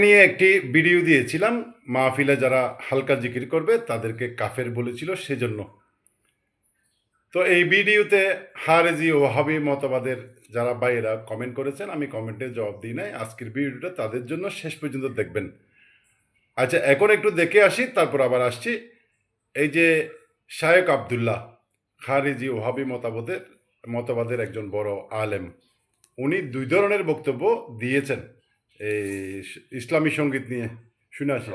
নিয়ে একটি ভিডিও দিয়েছিলাম। মাহফিলে যারা হালকা জিকির করবে তাদেরকে কাফের বলেছিল সেজন্য। তো এই ভিডিওতে হারেজি ও ওয়াহাবি মতবাদের যারা ভাইয়েরা কমেন্ট করেছেন, আমি কমেন্টে জবাব দিই নাই। আজকের ভিডিওটা তাদের জন্য, শেষ পর্যন্ত দেখবেন। আচ্ছা, এখন একটু দেখে আসি, তারপর আবার আসছি। এই যে শায়েক আবদুল্লাহ, খারিজি ওয়াহাবি মতবাদের একজন বড় আলেম, উনি দুই ধরনের বক্তব্য দিয়েছেন এই ইসলামী সঙ্গীত নিয়ে। শুনে আসি।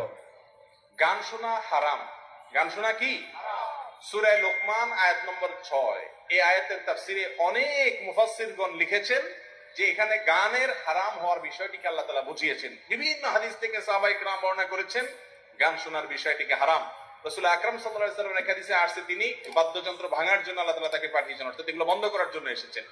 গান শোনা হারাম। গান শোনা কি? সূরা লোকমান আয়াত নম্বর 6। এই আয়াতের তাফসিরে অনেক মুফাসসিরগণ লিখেছেন যে এখানে গানের হারাম হওয়ার বিষয়টিকে আল্লাহ তাআলা বুঝিয়েছেন। বিভিন্ন হাদিস থেকে সাহাবায়ে কেরাম বর্ণনা করেছেন গান শোনার বিষয়টিকে হারাম। রাসূল আকরাম সাল্লাল্লাহু আলাইহি ওয়াসাল্লামের হাদিসে আসছে তিনি বাদ্যযন্ত্র ভাঙার জন্য আল্লাহ তাআলা তাকে পাঠিয়েছেন, অর্থাৎ এগুলো বন্ধ করার জন্য এসেছেন।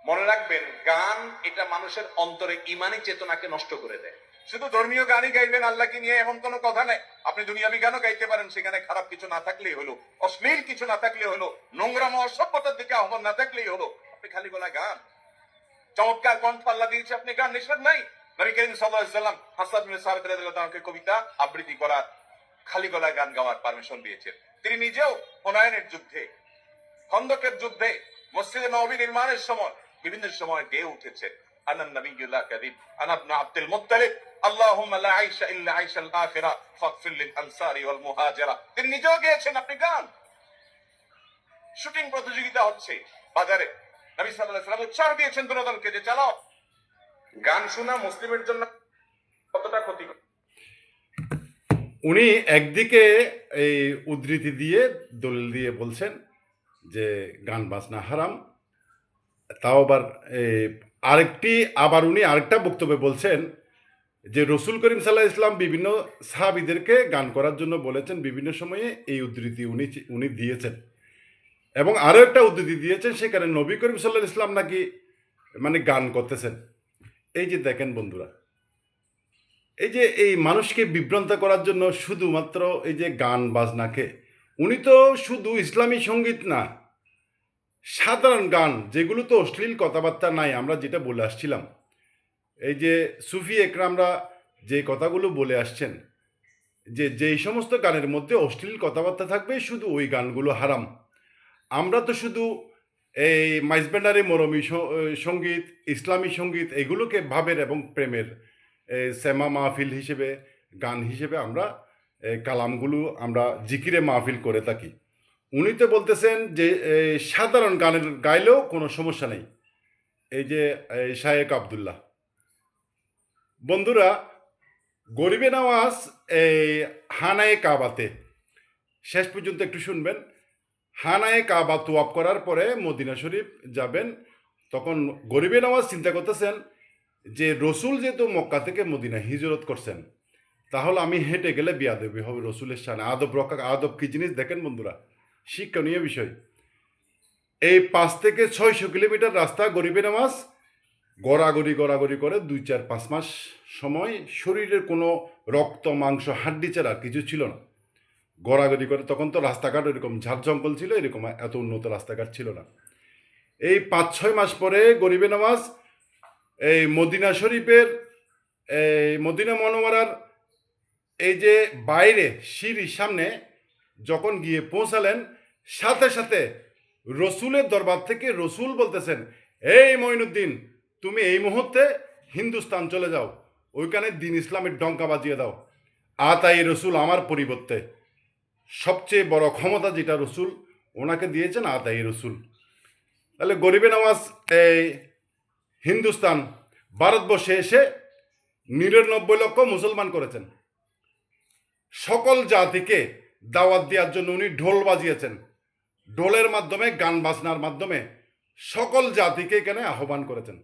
মনে রাখবেন, গান এটা মানুষের অন্তরে ঈমানি চেতনাকে নষ্ট করে দেয়। শুধু ধর্মীয় গানই গাইবেন আল্লাহকে নিয়ে এমন কোনো কথা নাই। আপনি দুনিয়াবি গানও গাইতে পারেন, সেখানে খারাপ কিছু না থাকলেই হলো, অশ্লীল কিছু না থাকলে হলো, নোংরাম অসভ্যতার দিকে আহ্বান না থাকলেই হলো। আপনি খালি গলা গান, চমৎকার কণ্ঠ আল্লাহ দিয়েছে, আপনি গান, নিষেধ নাই। নবী করিম সাল্লাল্লাহু আলাইহি ওয়াসাল্লাম হাসান বিন সাবিত রাদিয়াল্লাহু তাআলাকে কবিতা আবৃত্তি করার, খালি গলায় গান গাওয়ার পারমিশন দিয়েছেন। তিনি নিজেও হুনাইনের যুদ্ধে, খন্দকের যুদ্ধে, মসজিদে নববী নির্মাণের সময় বিভিন্ন সময় গেয়ে উঠেছেন, আনান নবিয়্যুল্লাহ কাযিব আনা ইবনে আব্দুল মুত্তালিব আল্লাহুম্মা লা আইশা ইল্লা আইশাল আখিরা ফাগফির লিল আনসারি ওয়াল মুহাজিরা। তিনি নিজেও গেয়েছেন। আপনি গান, শুটিং প্রতিযোগিতা হচ্ছে বাজারে, নবী সাল্লাল্লাহু আলাইহি ওয়াসাল্লাম উৎসাহ দিয়েছেন বিনোদনকে যে চালাও। গান শোনা মুসলিমের জন্য কতটা ক্ষতিকর। উনি একদিকে এই উদ্ধৃতি দিয়ে, দলিল দিয়ে বলছেন যে গান বাজনা হারাম, তাও আবার উনি আরেকটা বক্তব্যে বলছেন যে রসুল করিম সাল্লাহ ইসলাম বিভিন্ন সাহাবীদেরকে গান করার জন্য বলেছেন, বিভিন্ন সময়ে এই উদ্ধৃতি উনি দিয়েছেন। এবং আরও একটা উদ্ধৃতি দিয়েছেন, সেখানে নবী করিম সাল্লাহ ইসলাম নাকি মানে গান করতেছেন। এই যে দেখেন বন্ধুরা, এই যে এই মানুষকে বিভ্রান্ত করার জন্য শুধুমাত্র এই যে গান বাজনাকে, উনি তো শুধু ইসলামী সঙ্গীত না, সাধারণ গান যেগুলো তো অশ্লীল কথাবার্তা নাই, আমরা যেটা বলে আসছিলাম, এই যে সুফি একরামরা যে কথাগুলো বলে আসছেন, যে যেই সমস্ত গানের মধ্যে অশ্লীল কথাবার্তা থাকবে শুধু ওই গানগুলো হারাম। আমরা তো শুধু এই মাইজবেন্ডারি মরমী সঙ্গীত, ইসলামী সঙ্গীত এগুলোকে ভাবের এবং প্রেমের সেমা মাহফিল হিসেবে, গান হিসেবে আমরা কালামগুলো আমরা জিকিরে মাহফিল করে থাকি। উনি তো বলতেছেন যে সাধারণ গানের গাইলেও কোনো সমস্যা নেই। এই যে শায়েক আবদুল্লাহ, বন্ধুরা, গরিবে নওয়াজ এই হানায়ে কাবাতে, শেষ পর্যন্ত একটু শুনবেন। হানায়ে কাবা তোয়াব করার পরে মদিনা শরীফ যাবেন, তখন গরিবে নওয়াজ চিন্তা করতেছেন যে রসুল যেহেতু মক্কা থেকে মদিনা হিজরত করছেন, তাহলে আমি হেঁটে গেলে বিয়াদবি হবে রসুলের সামনে। আদব কি জিনিস দেখেন বন্ধুরা, শিক্ষণীয় বিষয়। এই 5 থেকে 600 কিলোমিটার রাস্তা গরিবে নওয়াজ গড়াগড়ি করে 2-4-5 মাস সময়, শরীরের কোনো রক্ত মাংস হাড্ডি ছাড়া কিছু ছিল না, গড়াগড়ি করে। তখন তো রাস্তাঘাট এরকম ঝাড় জঙ্গল ছিল, এরকম এত উন্নত রাস্তাঘাট ছিল না। এই 5-6 মাস পরে গরিবে নওয়াজ এই মদিনা শরীফের, এই মদিনা মনোয়ারার এই যে বাইরে সিঁড়ির সামনে যখন গিয়ে পৌঁছালেন, সাথে সাথে রসুলের দরবার থেকে রসুল বলতেছেন, এই মঈনুদ্দিন, তুমি এই মুহূর্তে হিন্দুস্তান চলে যাও, ওইখানে দিন ইসলামের ডঙ্কা বাজিয়ে দাও। তাই রসুল আমার পরিবর্তে সবচেয়ে বড় ক্ষমতা যেটা রসুল ওনাকে দিয়েছেন, তাই রসুল। তাহলে গরিবে নওয়াজ এই হিন্দুস্তান, ভারতবর্ষে এসে 99 লক্ষ মুসলমান করেছেন। সকল জাতিকে দাওয়াত দেওয়ার জন্য উনি ঢোল বাজিয়েছেন, ঢোলের মাধ্যমে, গান বাজনার মাধ্যমে সকল জাতিকে এখানে আহ্বান করেছেন।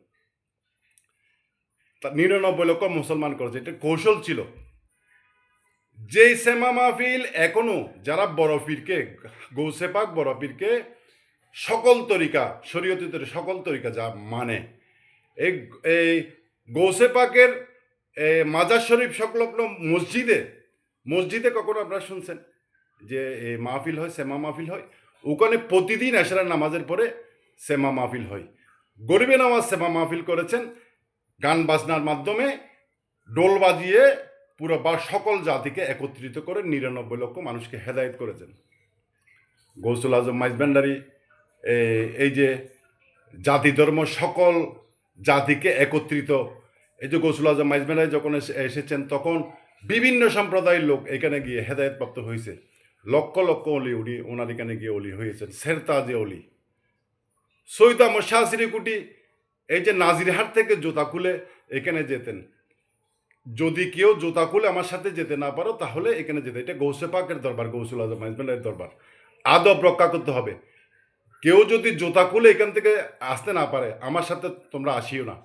99 লক্ষ মুসলমান করেছে, এটা কৌশল ছিল। যেই সেমা মাহফিল এখনো যারা বড় পীরকে, গৌসে পাক বড় পীরকে সকল তরিকা, শরীয়তের সকল তরিকা যা মানে, এই গৌসে পাকের মাজার শরীফ সংলগ্ন মসজিদে কখনো আপনারা শুনছেন যে মাহফিল হয়, সেমা মাহফিল হয়? ওখানে প্রতিদিন এশারের নামাজের পরে সেমা মাহফিল হয়। গরিবে নওয়াজ সেমা মাহফিল করেছেন গান বাজনার মাধ্যমে, ডোল বাজিয়ে পুরো বা সকল জাতিকে একত্রিত করে ৯৯ লক্ষ মানুষকে হেদায়েত করেছেন। গৌসুল আজম মাইজভান্ডারী এই যে জাতি ধর্ম সকল জাতিকে একত্রিত, এই যে গৌসুল আজম মাইজভান্ডারী যখন এসেছেন তখন বিভিন্ন সম্প্রদায়ের লোক এখানে গিয়ে হেদায়েতপ্রাপ্ত হয়েছে। লক্ষ লক্ষ অলি ওনার এখানে গিয়ে অলি হয়েছেন। সেরতাজে অলি, সৈয়দ আহমদ শাহ সিরিকুটি এই যে নাজিরহাট থেকে জুতা খুলে এখানে যেতেন। যদি কেউ জুতা খুলে আমার সাথে যেতে না পারো তাহলে এখানে যেতে, এটা গৌসে পাকের দরবার, গৌসুল আজম মাইজভান্ডারীর দরবার। আদব রক্ষা করতে হবে। কেউ যদি জুতা খুলে এখান থেকে আসতে না পারে আমার সাথে তোমরা আসিও না।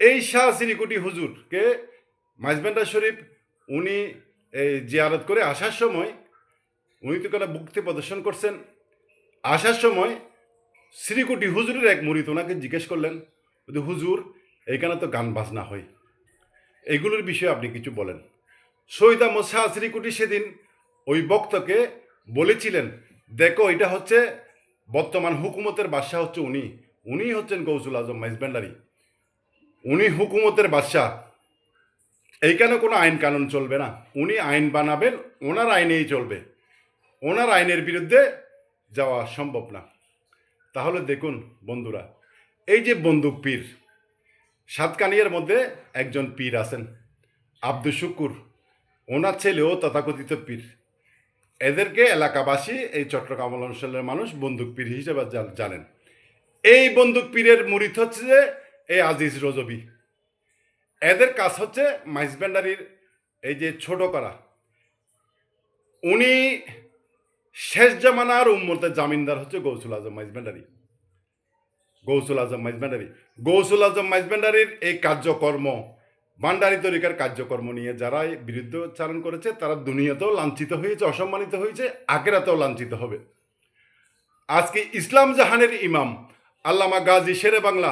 এই শাহ সিরিকুটি হুজুরকে মাইজভান্ডার শরীফ উনি জিয়ারত করে আসার সময় উনি তো কোনো ভক্তি প্রদর্শন করছেন। আসার সময় শ্রীকুটি হুজুরের এক মুরিদ ওনাকে জিজ্ঞেস করলেন, হুজুর এখানে তো গান বাজনা হয়, এগুলোর বিষয়ে আপনি কিছু বলেন। সৈয়দ আহমদ শাহ শ্রীকুটি সেদিন ওই বক্তকে বলেছিলেন, দেখো এটা হচ্ছে বর্তমান হুকুমতের বাদশাহ হচ্ছে উনি হচ্ছেন গৌসুল আজম মাইজভান্ডারী, উনি হুকুমতের বাদশাহ। এইখানে কোনো আইন কানুন চলবে না, উনি আইন বানাবেন, ওনার আইনেই চলবে, ওনার আইনের বিরুদ্ধে যাওয়া সম্ভব না। তাহলে দেখুন বন্ধুরা, এই যে বন্দুক পীর, সাতকানিয়ার মধ্যে একজন পীর আছেন আব্দুল শুকুর, ওনার ছেলেও তথাকথিত পীর। এদেরকে এলাকাবাসী এই চট্টগ্রাম অঞ্চলের মানুষ বন্দুক পীর হিসেবে জানেন। এই বন্দুক পীরের মুরিদ হচ্ছে যে এই আজিজ রজবি। এদের কাজ হচ্ছে মাইজভান্ডারীর এই যে ছোট করা। উনি শেষ জামানার উম্মতের জামিনদার হচ্ছে গৌসুল আজম মাইজভান্ডারী। গৌসুল আজম মাইজভান্ডারী, গৌসুল আজম মাইজভান্ডারীর এই কার্যকর্ম, ভান্ডারী তরিকার কার্যকর্ম নিয়ে যারা বিরুদ্ধচারণ করেছে তারা দুনিয়াতেও লাঞ্ছিত হয়েছে, অসম্মানিত হয়েছে, আখিরাতেও লাঞ্ছিত হবে। আজকে ইসলাম জাহানের ইমাম আল্লামা গাজী শেরে বাংলা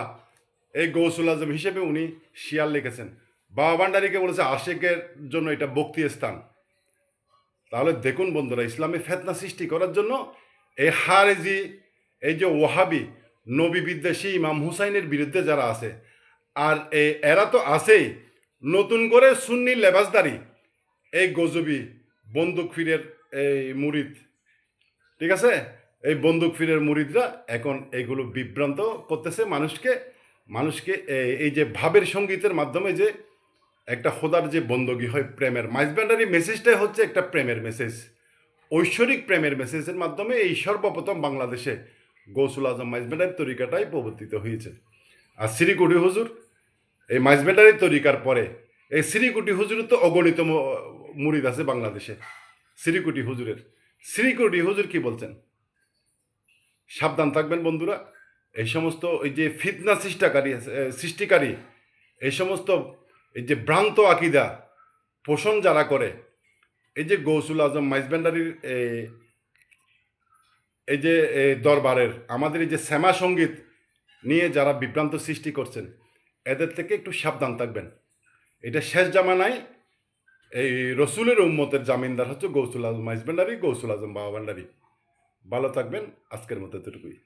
এই গৌসুল আজম হিসেবে উনি শিয়াল লিখেছেন। বাবা ভান্ডারীকে বলেছে আশেকের জন্য এটা বক্তি স্থান। তাহলে দেখুন বন্ধুরা, ইসলামে ফেতনা সৃষ্টি করার জন্য এই হারেজি, এই যে ওয়াহাবি নবী বিদ্বেষী ইমাম হুসাইনের বিরুদ্ধে যারা আছে, আর এরা তো আছেই নতুন করে সুন্নি লেবাসদারি এই গজবি বন্দুক ফিরের এই মুরিদ, ঠিক আছে, এই বন্দুক ফিরের মুরিদরা এখন এইগুলো বিভ্রান্ত করতেছে মানুষকে এই যে ভাবের সঙ্গীতের মাধ্যমে যে একটা খোদার যে বন্দগী হয় প্রেমের, মাইজভান্ডারী মেসেজটাই হচ্ছে একটা প্রেমের মেসেজ, ঐশ্বরিক প্রেমের মেসেজের মাধ্যমে এই সর্বপ্রথম বাংলাদেশে গৌসুল আজম মাইজভান্ডারীর তরিকাটাই প্রবর্তিত হয়েছে। আর শ্রীকুটি হুজুর এই মাইজভান্ডারীর তরিকার পরে এই শ্রীকুটি হুজুরের তো অগণিত মুরিদ আছে বাংলাদেশে। শ্রীকুটি হুজুর কি বলছেন? সাবধান থাকবেন বন্ধুরা। এই সমস্ত এই যে ফিতনা সৃষ্টিকারী এই সমস্ত এই যে ভ্রান্ত আকিদা পোষণ যারা করে, এই যে গৌসুল আজম মাইজভান্ডারীর এই যে দরবারের আমাদের এই যে শ্যামা সঙ্গীত নিয়ে যারা বিভ্রান্ত সৃষ্টি করছেন, এদের থেকে একটু সাবধান থাকবেন। এটা শেষ জামানায় এই রসুলের উম্মতের জামিনদার হচ্ছে গৌসুল আজম মাইজভান্ডারী, গৌসুল আজম বাবা ভান্ডারী। ভালো থাকবেন, আজকের মতো এতটুকুই।